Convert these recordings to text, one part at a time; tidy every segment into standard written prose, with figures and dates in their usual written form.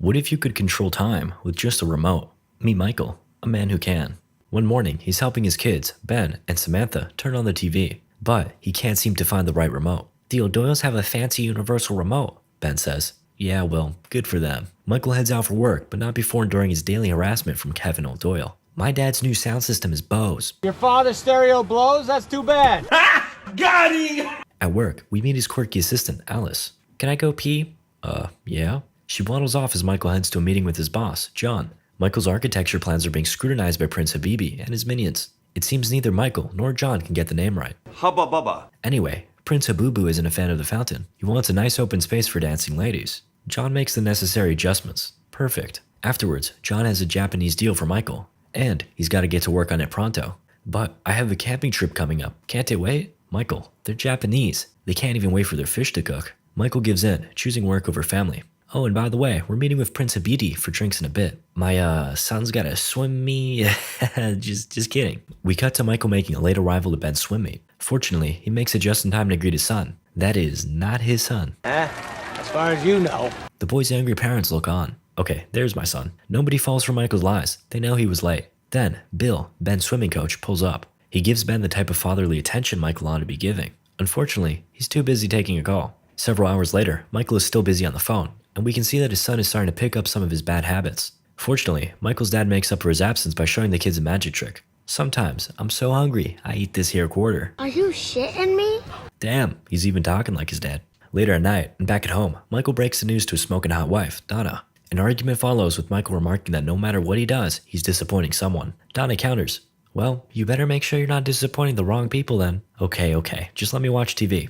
What if you could control time with just a remote? Meet Michael, a man who can. One morning, he's helping his kids, Ben and Samantha, turn on the TV, but he can't seem to find the right remote. The O'Doyles have a fancy universal remote, Ben says. Yeah, well, good for them. Michael heads out for work, but not before enduring his daily harassment from Kevin O'Doyle. My dad's new sound system is Bose. Your father's stereo blows? That's too bad. Got him! At work, we meet his quirky assistant, Alice. Can I go pee? Yeah. She waddles off as Michael heads to a meeting with his boss, John. Michael's architecture plans are being scrutinized by Prince Habibi and his minions. It seems neither Michael nor John can get the name right. Hubba bubba. Anyway, Prince Habubu isn't a fan of the fountain. He wants a nice open space for dancing ladies. John makes the necessary adjustments. Perfect. Afterwards, John has a Japanese deal for Michael, and he's got to get to work on it pronto. But I have a camping trip coming up. Can't it wait? Michael, they're Japanese. They can't even wait for their fish to cook. Michael gives in, choosing work over family. Oh, and by the way, we're meeting with Prince Habidi for drinks in a bit. My son's gotta swim me. just kidding. We cut to Michael making a late arrival to Ben's swim meet. Fortunately, he makes it just in time to greet his son. That is not his son. As far as you know. The boy's angry parents look on. Okay, there's my son. Nobody falls for Michael's lies. They know he was late. Then, Bill, Ben's swimming coach, pulls up. He gives Ben the type of fatherly attention Michael ought to be giving. Unfortunately, he's too busy taking a call. Several hours later, Michael is still busy on the phone, and we can see that his son is starting to pick up some of his bad habits. Fortunately, Michael's dad makes up for his absence by showing the kids a magic trick. Sometimes, I'm so hungry, I eat this here quarter. Are you shitting me? Damn, he's even talking like his dad. Later at night, and back at home, Michael breaks the news to his smoking hot wife, Donna. An argument follows with Michael remarking that no matter what he does, he's disappointing someone. Donna counters, well, you better make sure you're not disappointing the wrong people then. Okay, just let me watch TV.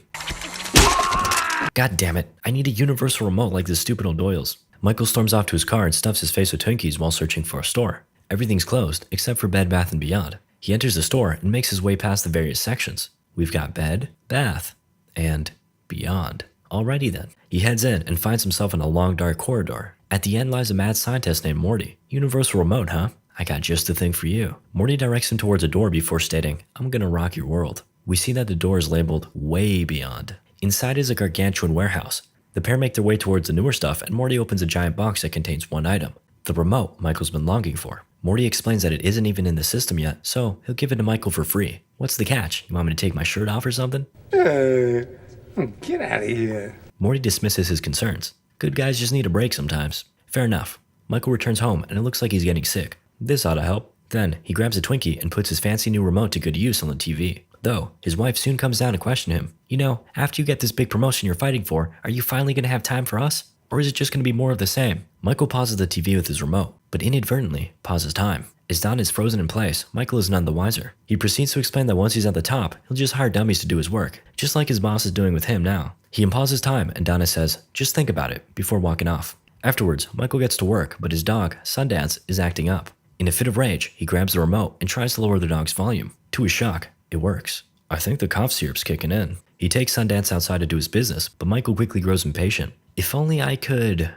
God damn it, I need a universal remote like this stupid O'Doyle's. Michael storms off to his car and stuffs his face with Twinkies while searching for a store. Everything's closed, except for Bed Bath & Beyond. He enters the store and makes his way past the various sections. We've got bed, bath, and beyond. Alrighty then. He heads in and finds himself in a long dark corridor. At the end lies a mad scientist named Morty. Universal remote, huh? I got just the thing for you. Morty directs him towards a door before stating, I'm gonna rock your world. We see that the door is labeled way beyond. Inside is a gargantuan warehouse. The pair make their way towards the newer stuff and Morty opens a giant box that contains one item. The remote Michael's been longing for. Morty explains that it isn't even in the system yet, so he'll give it to Michael for free. What's the catch? You want me to take my shirt off or something? Get out of here. Morty dismisses his concerns. Good guys just need a break sometimes. Fair enough. Michael returns home and it looks like he's getting sick. This ought to help. Then, he grabs a Twinkie and puts his fancy new remote to good use on the TV. Though, his wife soon comes down to question him. You know, after you get this big promotion you're fighting for, are you finally gonna have time for us? Or is it just gonna be more of the same? Michael pauses the TV with his remote, but inadvertently pauses time. As Don is frozen in place, Michael is none the wiser. He proceeds to explain that once he's at the top, he'll just hire dummies to do his work, just like his boss is doing with him now. He impauses time and Donna says, just think about it, before walking off. Afterwards, Michael gets to work, but his dog, Sundance, is acting up. In a fit of rage, he grabs the remote and tries to lower the dog's volume. To his shock, it works. I think the cough syrup's kicking in. He takes Sundance outside to do his business, but Michael quickly grows impatient. If only I could...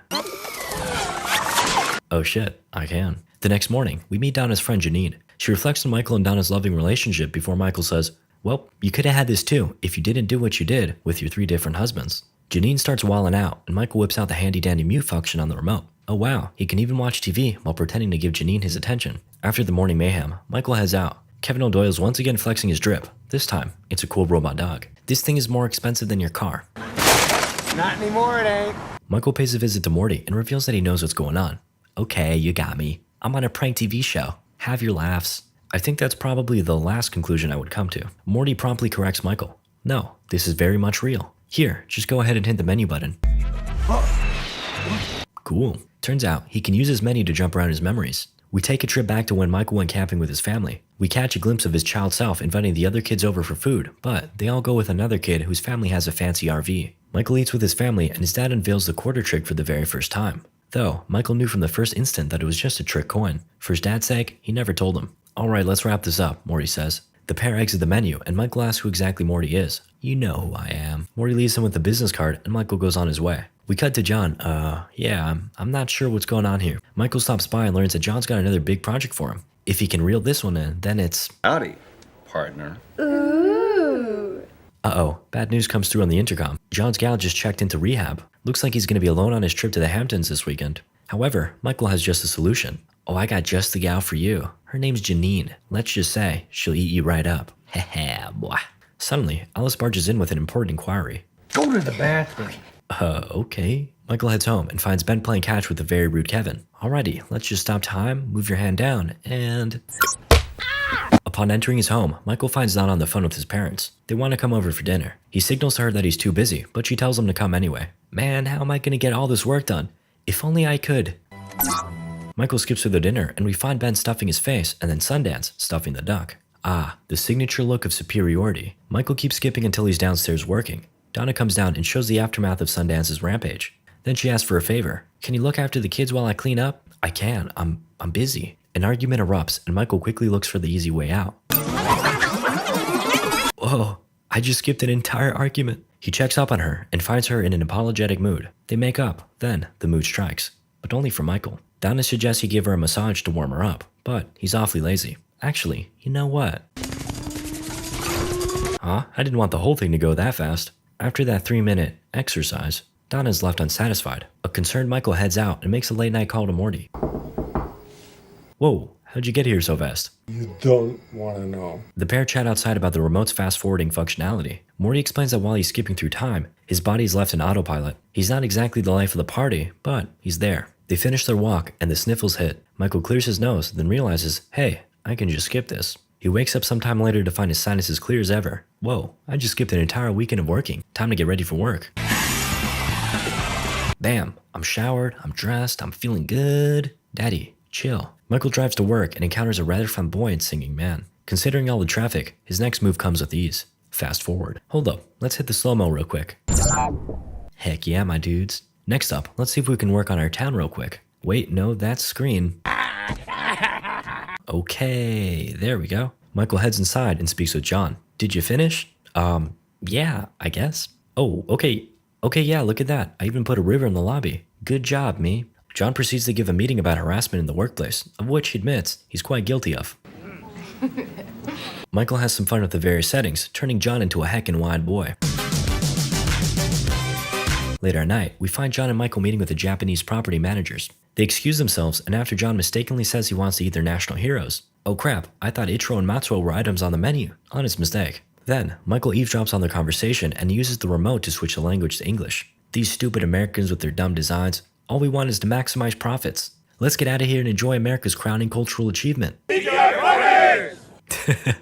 Oh shit, I can. The next morning, we meet Donna's friend Janine. She reflects on Michael and Donna's loving relationship before Michael says, well, you could have had this too if you didn't do what you did with your 3 different husbands. Janine starts wilding out, and Michael whips out the handy-dandy mute function on the remote. Oh wow, he can even watch TV while pretending to give Janine his attention. After the morning mayhem, Michael heads out. Kevin O'Doyle's once again flexing his drip. This time, it's a cool robot dog. This thing is more expensive than your car. Not anymore, it ain't. Michael pays a visit to Morty and reveals that he knows what's going on. Okay, you got me. I'm on a prank TV show. Have your laughs. I think that's probably the last conclusion I would come to. Morty promptly corrects Michael. No, this is very much real. Here, just go ahead and hit the menu button. Cool. Turns out, he can use his menu to jump around his memories. We take a trip back to when Michael went camping with his family. We catch a glimpse of his child self inviting the other kids over for food, but they all go with another kid whose family has a fancy RV. Michael eats with his family and his dad unveils the quarter trick for the very first time. Though, Michael knew from the first instant that it was just a trick coin. For his dad's sake, he never told him. Alright, let's wrap this up, Morty says. The pair exit the menu and Michael asks who exactly Morty is. You know who I am. Morty leaves him with the business card and Michael goes on his way. We cut to John. I'm not sure what's going on here. Michael stops by and learns that John's got another big project for him. If he can reel this one in, then it's... Howdy, partner. Ooh. Uh-oh, bad news comes through on the intercom. John's gal just checked into rehab. Looks like he's gonna be alone on his trip to the Hamptons this weekend. However, Michael has just a solution. Oh, I got just the gal for you. Her name's Janine. Let's just say she'll eat you right up. Heh boy. Suddenly, Alice barges in with an important inquiry. Go to the bathroom. Okay. Michael heads home and finds Ben playing catch with the very rude Kevin. Alrighty, let's just stop time, move your hand down, and... Upon entering his home, Michael finds Donna on the phone with his parents. They want to come over for dinner. He signals to her that he's too busy, but she tells him to come anyway. Man, how am I going to get all this work done? If only I could. Michael skips through the dinner, and we find Ben stuffing his face, and then Sundance stuffing the duck. Ah, the signature look of superiority. Michael keeps skipping until he's downstairs working. Donna comes down and shows the aftermath of Sundance's rampage. Then she asks for a favor. Can you look after the kids while I clean up? I can. I'm busy. An argument erupts, and Michael quickly looks for the easy way out. Whoa, I just skipped an entire argument. He checks up on her and finds her in an apologetic mood. They make up. Then the mood strikes. But only for Michael. Donna suggests he give her a massage to warm her up, but he's awfully lazy. Actually, you know what? Huh? I didn't want the whole thing to go that fast. After that 3-minute exercise, Donna's left unsatisfied. A concerned Michael heads out and makes a late-night call to Morty. Whoa, how'd you get here so fast? You don't want to know. The pair chat outside about the remote's fast-forwarding functionality. Morty explains that while he's skipping through time, his body's left in autopilot. He's not exactly the life of the party, but he's there. They finish their walk, and the sniffles hit. Michael clears his nose, then realizes, hey, I can just skip this. He wakes up sometime later to find his sinuses clear as ever. Whoa, I just skipped an entire weekend of working. Time to get ready for work. Bam, I'm showered, I'm dressed, I'm feeling good. Daddy, chill. Michael drives to work and encounters a rather flamboyant singing man. Considering all the traffic, his next move comes with ease. Fast forward. Hold up, let's hit the slow-mo real quick. Heck yeah, my dudes. Next up, let's see if we can work on our town real quick. Wait, no, that's screen. Okay, there we go. Michael heads inside and speaks with John. Did you finish? Yeah, I guess. Oh, okay. Okay, yeah, look at that. I even put a river in the lobby. Good job, me. John proceeds to give a meeting about harassment in the workplace, of which he admits he's quite guilty of. Michael has some fun with the various settings, turning John into a heckin' wide boy. Later at night, we find John and Michael meeting with the Japanese property managers. They excuse themselves, and after John mistakenly says he wants to eat their national heroes. Oh crap, I thought Ichiro and Matsuo were items on the menu. Honest mistake. Then, Michael eavesdrops on their conversation and uses the remote to switch the language to English. These stupid Americans with their dumb designs. All we want is to maximize profits. Let's get out of here and enjoy America's crowning cultural achievement.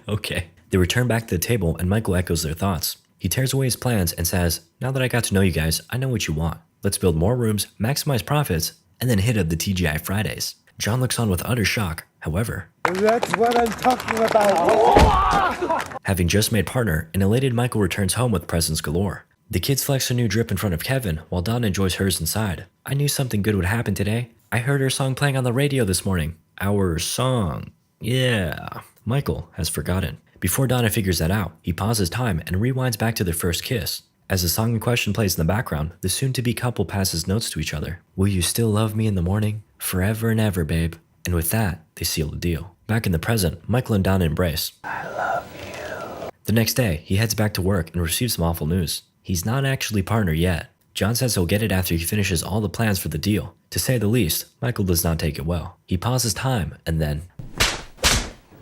Okay. They return back to the table and Michael echoes their thoughts. He tears away his plans and says, now that I got to know you guys, I know what you want. Let's build more rooms, maximize profits, and then hit up the TGI Fridays. John looks on with utter shock. However, That's what I'm talking about. having just made partner, an elated Michael returns home with presents galore. The kids flex their new drip in front of Kevin, while Donna enjoys hers inside. I knew something good would happen today. I heard her song playing on the radio this morning. Our song. Yeah. Michael has forgotten. Before Donna figures that out, he pauses time and rewinds back to their first kiss. As the song in question plays in the background, the soon-to-be couple passes notes to each other. Will you still love me in the morning? Forever and ever, babe. And with that, they seal the deal. Back in the present, Michael and Donna embrace. I love you. The next day, he heads back to work and receives some awful news. He's not actually partner yet. John says he'll get it after he finishes all the plans for the deal. To say the least, Michael does not take it well. He pauses time and then...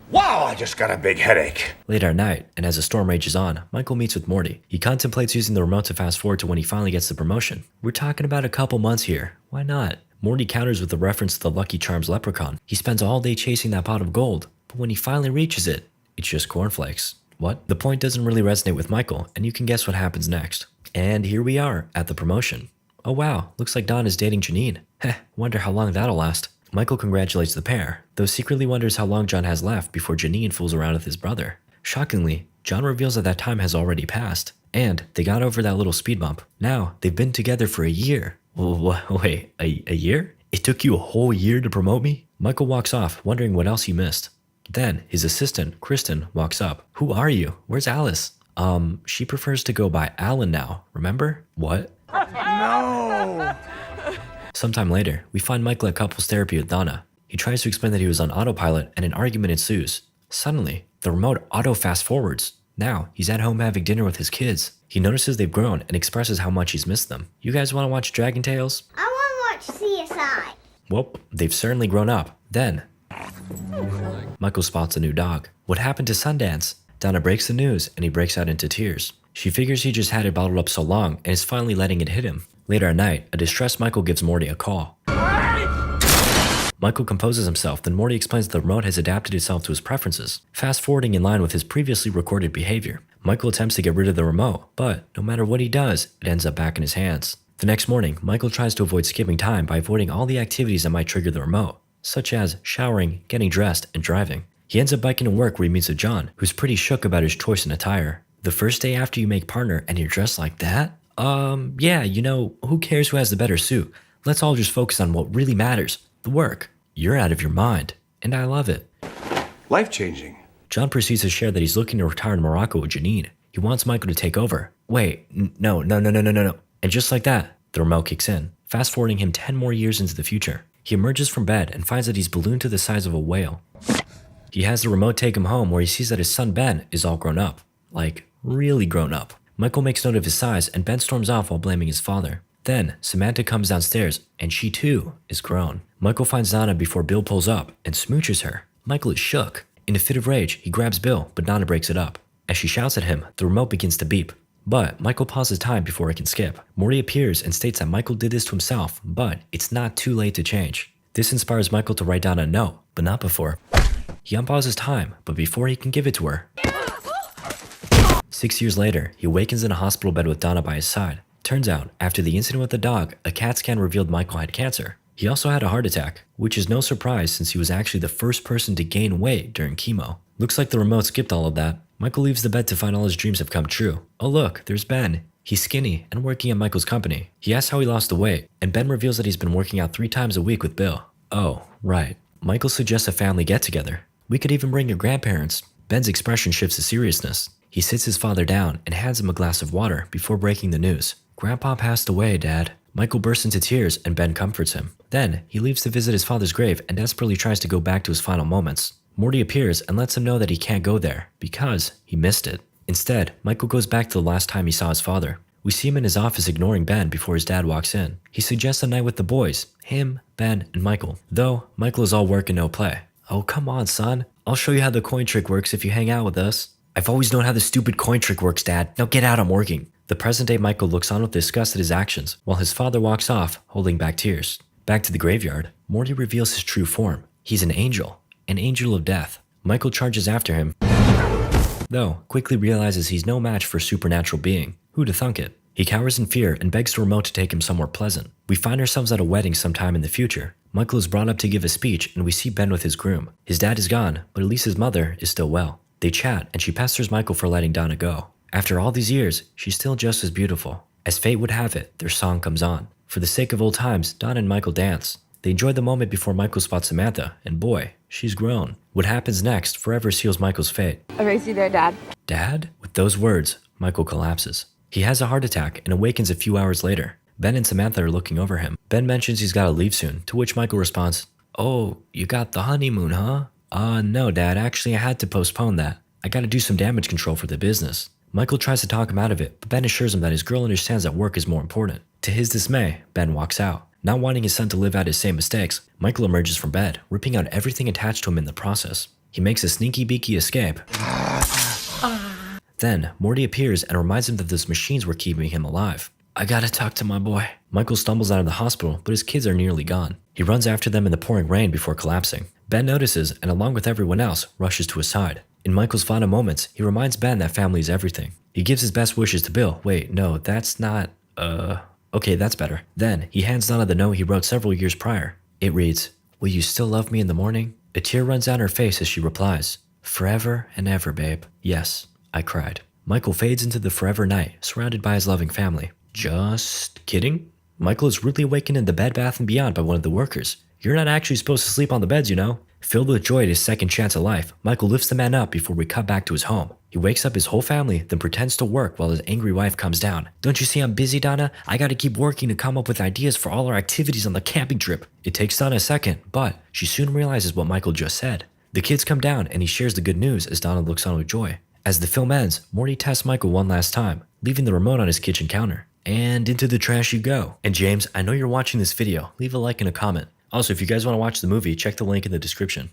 Wow, I just got a big headache. Later at night, and as the storm rages on, Michael meets with Morty. He contemplates using the remote to fast forward to when he finally gets the promotion. We're talking about a couple months here. Why not? Morty counters with a reference to the Lucky Charms leprechaun. He spends all day chasing that pot of gold, but when he finally reaches it, it's just cornflakes. What? The point doesn't really resonate with Michael, and you can guess what happens next. And here we are, at the promotion. Oh wow, looks like Don is dating Janine. Heh, wonder how long that'll last. Michael congratulates the pair, though secretly wonders how long John has left before Janine fools around with his brother. Shockingly, John reveals that time has already passed, and they got over that little speed bump. Now, they've been together for a year. Wait, a year? It took you a whole year to promote me? Michael walks off, wondering what else he missed. Then, his assistant, Kristen, walks up. Who are you? Where's Alice? She prefers to go by Alan now, remember? What? No. Sometime later, we find Michael at couples therapy with Donna. He tries to explain that he was on autopilot and an argument ensues. Suddenly, the remote auto fast forwards. Now, he's at home having dinner with his kids. He notices they've grown and expresses how much he's missed them. You guys want to watch Dragon Tales? I want to watch CSI. Well, they've certainly grown up. Then, Michael spots a new dog. What happened to Sundance? Donna breaks the news and he breaks out into tears. She figures he just had it bottled up so long and is finally letting it hit him. Later at night, a distressed Michael gives Morty a call. Michael composes himself, then Morty explains that the remote has adapted itself to his preferences, fast forwarding in line with his previously recorded behavior. Michael attempts to get rid of the remote, but no matter what he does, it ends up back in his hands. The next morning, Michael tries to avoid skipping time by avoiding all the activities that might trigger the remote, such as showering, getting dressed, and driving. He ends up biking to work where he meets with John, who's pretty shook about his choice in attire. The first day after you make partner and you're dressed like that? Yeah, who cares who has the better suit? Let's all just focus on what really matters, the work. You're out of your mind, and I love it. Life-changing. John proceeds to share that he's looking to retire in Morocco with Janine. He wants Michael to take over. Wait, no. And just like that, the remote kicks in, fast forwarding him 10 more years into the future. He emerges from bed and finds that he's ballooned to the size of a whale. He has the remote take him home where he sees that his son Ben is all grown up. Like, really grown up. Michael makes note of his size and Ben storms off while blaming his father. Then, Samantha comes downstairs and she too is grown. Michael finds Donna before Bill pulls up and smooches her. Michael is shook. In a fit of rage, he grabs Bill, but Donna breaks it up. As she shouts at him, the remote begins to beep. But Michael pauses time before it can skip. Morty appears and states that Michael did this to himself, but it's not too late to change. This inspires Michael to write down a note, but not before. He unpauses time, but before he can give it to her. 6 years later, he awakens in a hospital bed with Donna by his side. Turns out, after the incident with the dog, a CAT scan revealed Michael had cancer. He also had a heart attack, which is no surprise since he was actually the first person to gain weight during chemo. Looks like the remote skipped all of that. Michael leaves the bed to find all his dreams have come true. Oh look, there's Ben. He's skinny and working at Michael's company. He asks how he lost the weight, and Ben reveals that he's been working out 3 times a week with Bill. Oh, right. Michael suggests a family get-together. We could even bring your grandparents. Ben's expression shifts to seriousness. He sits his father down and hands him a glass of water before breaking the news. Grandpa passed away, Dad. Michael bursts into tears and Ben comforts him. Then, he leaves to visit his father's grave and desperately tries to go back to his final moments. Morty appears and lets him know that he can't go there because he missed it. Instead, Michael goes back to the last time he saw his father. We see him in his office ignoring Ben before his dad walks in. He suggests a night with the boys, him, Ben, and Michael. Though, Michael is all work and no play. Oh, come on, son. I'll show you how the coin trick works if you hang out with us. I've always known how the stupid coin trick works, Dad. Now get out, I'm working. The present-day Michael looks on with disgust at his actions, while his father walks off, holding back tears. Back to the graveyard, Morty reveals his true form. He's an angel of death. Michael charges after him, though quickly realizes he's no match for a supernatural being. Who'da thunk it? He cowers in fear and begs the remote to take him somewhere pleasant. We find ourselves at a wedding sometime in the future. Michael is brought up to give a speech, and we see Ben with his groom. His dad is gone, but at least his mother is still well. They chat, and she pesters Michael for letting Donna go. After all these years, she's still just as beautiful. As fate would have it, their song comes on. For the sake of old times, Donna and Michael dance. They enjoy the moment before Michael spots Samantha, and boy, she's grown. What happens next forever seals Michael's fate. I raised you there, Dad. Dad? With those words, Michael collapses. He has a heart attack and awakens a few hours later. Ben and Samantha are looking over him. Ben mentions he's gotta leave soon, to which Michael responds, "Oh, you got the honeymoon, huh?" No, Dad, actually I had to postpone that. I gotta do some damage control for the business." Michael tries to talk him out of it, but Ben assures him that his girl understands that work is more important. To his dismay, Ben walks out. Not wanting his son to live out his same mistakes, Michael emerges from bed, ripping out everything attached to him in the process. He makes a sneaky beaky escape. Then, Morty appears and reminds him that those machines were keeping him alive. "I gotta talk to my boy." Michael stumbles out of the hospital, but his kids are nearly gone. He runs after them in the pouring rain before collapsing. Ben notices and along with everyone else, rushes to his side. In Michael's final moments, he reminds Ben that family is everything. He gives his best wishes to Bill. Wait, no, that's not, okay, that's better. Then, he hands Donna the note he wrote several years prior. It reads, "Will you still love me in the morning?" A tear runs down her face as she replies, "Forever and ever, babe." "Yes," I cried. Michael fades into the forever night, surrounded by his loving family. Just kidding? Michael is rudely awakened in the Bed Bath & Beyond by one of the workers. "You're not actually supposed to sleep on the beds, you know." Filled with joy at his second chance at life, Michael lifts the man up before we cut back to his home. He wakes up his whole family, then pretends to work while his angry wife comes down. "Don't you see I'm busy, Donna? I gotta keep working to come up with ideas for all our activities on the camping trip." It takes Donna a second, but she soon realizes what Michael just said. The kids come down and he shares the good news as Donna looks on with joy. As the film ends, Morty tests Michael one last time, leaving the remote on his kitchen counter. And into the trash you go. And James, I know you're watching this video. Leave a like and a comment. Also, if you guys want to watch the movie, check the link in the description.